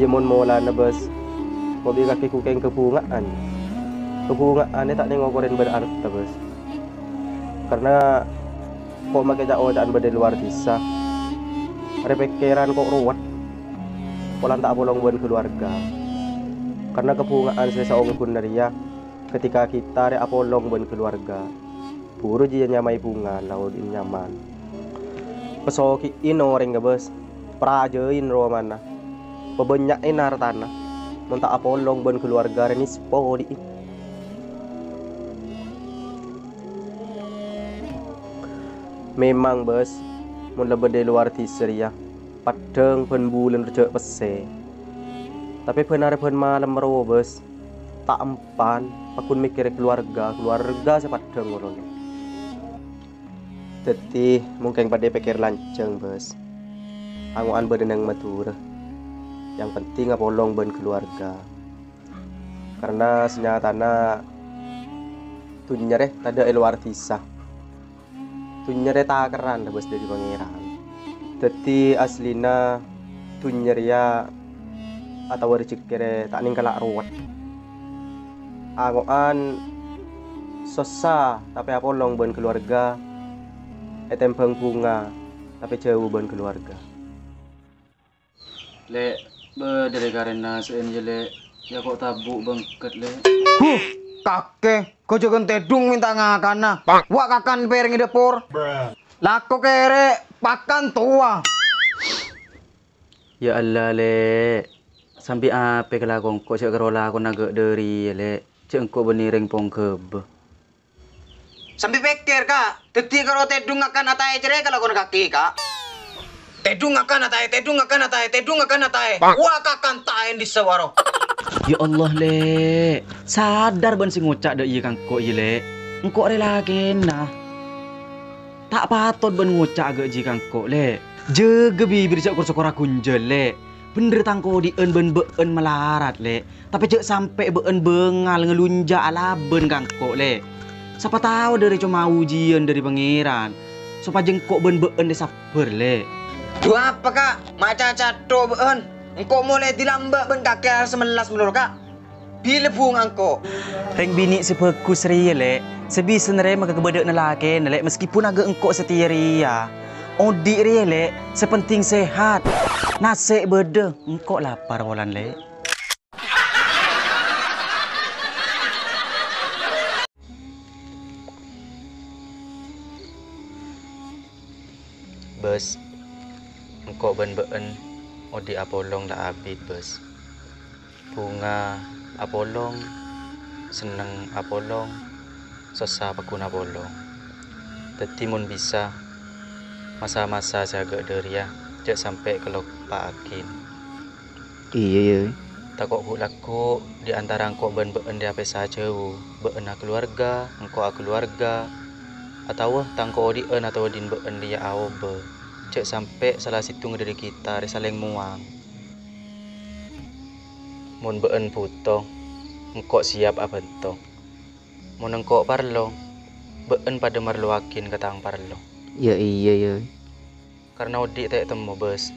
Iya mon mola na bos. Mobil kaki kukeng kepungaan. Kepungaan tak nengokorin berarti bos. Karena kok make cak bade luar desa. Ada pikiran kok ruwet. Polan tak bolong buat keluarga. Karena kepungaan seseorang pun dari ya. Ketika kita ada apolong buat keluarga. Puro dia nyamai bunga laudin nyaman. Pesoki ino orang gak bos. Prajain roh mana. Pebanyakin hartana. Montak apolong buat keluarga ini sepodi. Memang bos. Mula bade luar tisir ya. Padang pen bulan rejek pese. Tapi benar pen malam roh bos. Tak empan. Pakun mikir keluarga sepadang orang. Jadi mungkin pada pikir lanceng bos. Anguan berenang matur. Yang penting apolong ben keluarga. Karena senyatana tunyere tada luar tisa. Tunyere takaran bos dari pangeran. Jadi aslina tunyeria atau rezeki tak ninggalak ruwet. Anguan susah tapi apolong ben keluarga. Etempeng bunga tapi jauh ban keluarga. Le dari karena sen le ya kok tabuk bangket le. Kakek, kau jangan tedung minta ngakana. Wak kakan pereng di dapur. Lako kere pakan tua. Ya Allah le. Sampai apa kelakon kok cek kerola aku naga dari le. Cek kok beniring pong kebe. Sampai pikir kak, teti kalau tedung akan atai cerai kalau kau kaki kak. Tedung akan atai. Wah kakan tain di sewaro. Ya Allah le, sadar ban sing ngucak dak iya kangko iya le. Engko rela kena. Tak patut ban ngucak agak ji kangko le. Jege bibir cak kur-kur kunjel le. Bener tangko di ben melarat le. Tapi cek sampai ben bengal ngelunjak ala ben kangko le. Siapa tahu dari cuma ujian dari pangeran. Supaya jengkok ben di sabar le. Dua apa kak? Maca cato ben. Engkau mulai dilambak ben kakek semelas menurut kak. Bila bung angko. Reng bini sebagus ria le. Sebisa nere maka kebedek nelake le. Meskipun agak engkau setia ria. Odik ria le. Sepenting sehat. Nasik bede. Engkau lapar walan le. Bos, engkau ben odi apolong dah abid bos. Bunga apolong, seneng apolong, susah pakun apolong. Teti mun bisa masa-masa jaga deria, cek sampai kalau pak akin. Iya. Tak kok laku di antara engkau ben di apa saja ben keluarga, engkau keluarga. Atau tangko odien atau odin ben dia aobe. Cek sampai salah situ dari kita saling muang. Mun ben putong, engkau siap apa entong. Mun engkau parlo, ben pada marluakin katang parlo. Ya iya. Karena odi tak temu bos.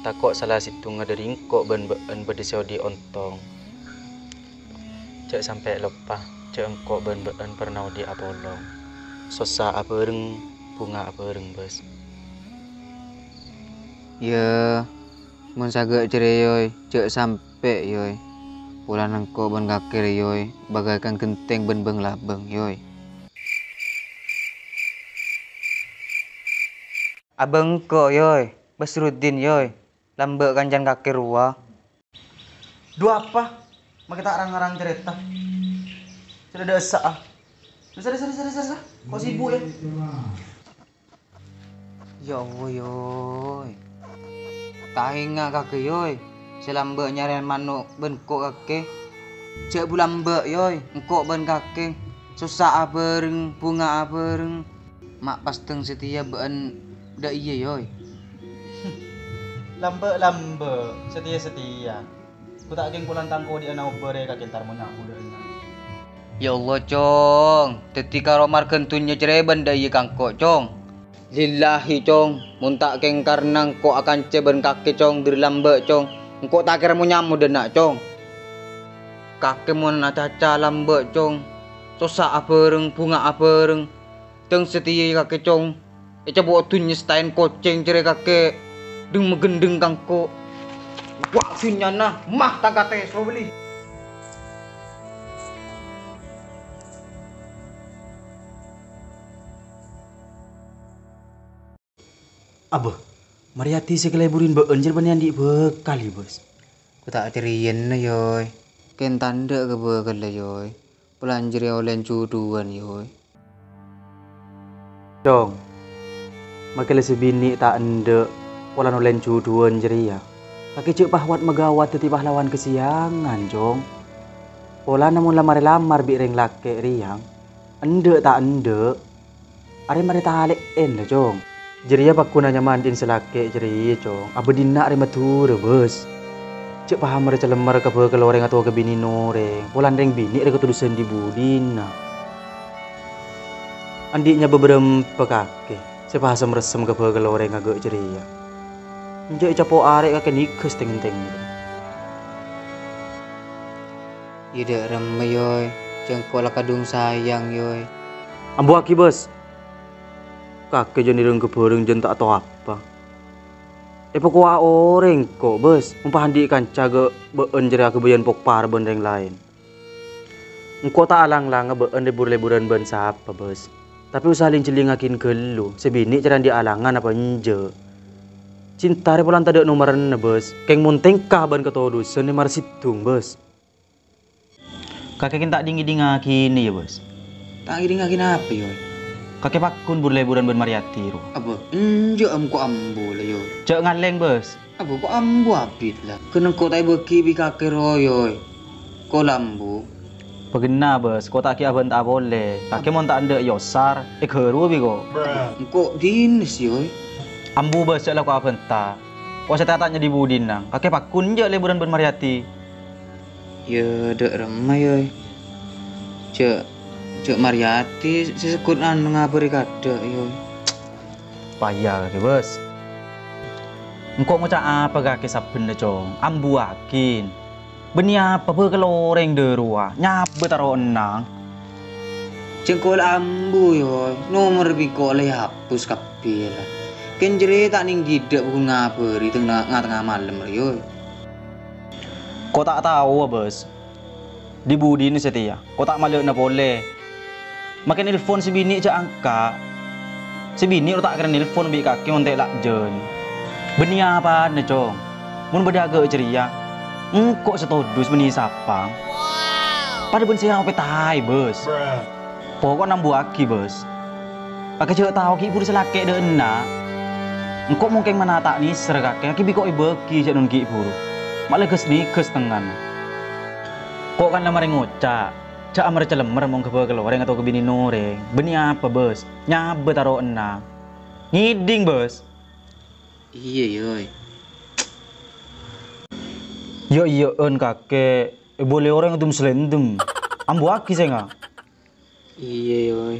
Takok salah situ dari engkau ben berdisi odi ontong. Cek sampai lupa, cek engkau ben pernah odi apolong. Sosa apereng, bunga apereng bos. Ya, mun sagak cerai yoy, cek sampai yoy. Pulan engkau ben kakir yoy, bagaikan genteng ben beng labeng yoy. Abang ko yoy, Basrudin yoy, lambek kanjan kakir ruah. Dua apa? Mak kita arang-arang cerita. Sudah desa ah. Desa. Kok sibuk ya? Ya Allah yoy. Tahinga kakek yoy. Selambek nyarian manuk ben kok kakek. Cek bulambek yoy, engkok ben kakek. Susah apereng, bunga apereng. Mak pasteng setia ben dak iya yoy. Lambe setia. Ku tak geng pulang tangko di ana ubere ka kentar mo nyaku dari. Ya Allah cong, teti karo marken tunya cerai benda iya kangko cong. Lillahi cong, mun tak keng karnang ko akan ceben kaki cong dari lambe cong. Engkau tak kira mau nyamu dan nak cong. Kakek mau nak caca lambek cong. Sosak apereng, bunga apereng. Teng setia kakek cong. Coba tu nyestain koceng cerai kakek. Deng megendeng kangko. Waktunya nah, mah tak kata so beli. Abah, Mariati sekeleburin beunjel banian di bekali bos. Ku tak cerian na yoy. Ken tanda ke bekal lah yoy. Pelanjir oleh cuduan yoy. Cong, makanya sebini tak ende pola nolen cuduan jeria. Kaki cek pahwat megawat teti pahlawan kesiangan cong. Pola namun lamar bi reng lake riang. Ende tak ende. Are mari talek en lah cong. Jeria pakunanya mandin selake jeria cong. Abedina are mature bos. Cek paham mereka lemar ke keloreng atau ke bini noreng. Polan reng bini ada ketudusan di budina. Andiknya beberapa kaki. Sepahasam resem ke keloreng agak jeria. Njak capo arek kakek nikes teng-teng. Ida rem yoy. Jengkol kadung sayang yoy. Ambu aki bos. Kakek jadi reng kebereng jen tak tahu apa. Pokok orang kok bos. Mempahandikan caga beun jeria kebayan pokpar bendeng lain. Engkau tak alang-lang beun lebur-leburan ben siapa bos. Tapi usahalin celingakin gelu. Sebini ceran di alangan apa nje. Cinta re polan tak ada nomoran bos. Keng munteng kah ban ketodusan ni mar situng bos. Kakek tak dingi-dingakin ya bos. Tak ngiring apa yoy. Kakek pakun burleburan ben Mariati ro. Apa? Enjo amko ambo lah yoy. Cek ngaleng bos. Apa kok ambo abit lah. Kena kau tak beki bi kakek royoy. Kau lambu. Pegena bos, kau tak kira ben tak boleh. Kakek mon tak ande yosar. Keru bi ko. Kok dinis yoy. Ambu bos cek lah kau apa entah. Kau saya tanya di budin nang. Kakek pakun je leburan ben Mariati. Ya dek ramai yoy. Cek Mariati sesekut anu ngabari kada yoy. Payah kakek bos. Engkau mau cak apa kakek saben cong? Ambu akin. Beni apa keloreng de ruah. Nyapa taro enang. Cengkol ambu yoy. Nomor biko le hapus kabeh lah. Ken jere tak ning gidak pun ngabari tengah malam yoy. Kau tak tahu bos. Di budi ni setia. Kau tak malu na boleh. Makin nelfon si bini je angka. Si bini lu tak kena nelfon bi kaki montek lak jen. Beni apa ne cong? Mun berdaga ceria. Engkau setodus beni sapang. Pada ben siang apa tai bos. Pokok nambu aki bos. Pakai cek tahu ki pun selake de enak. Engkau mungkin mana tak ni ser kakek. Ki biko ibeki cek nun ki puru. Malah kes ni kes tengan. Kok kan lamar ngocak. Cak amar celemer mong ke keloreng atau ke bini noreng. Beni apa bos? Nyabe taro enak. Ngiding bos. Iya yoy. Yo yo on kakek. Boleh orang itu selendem. Ambu aki saya nggak? Iya yoy.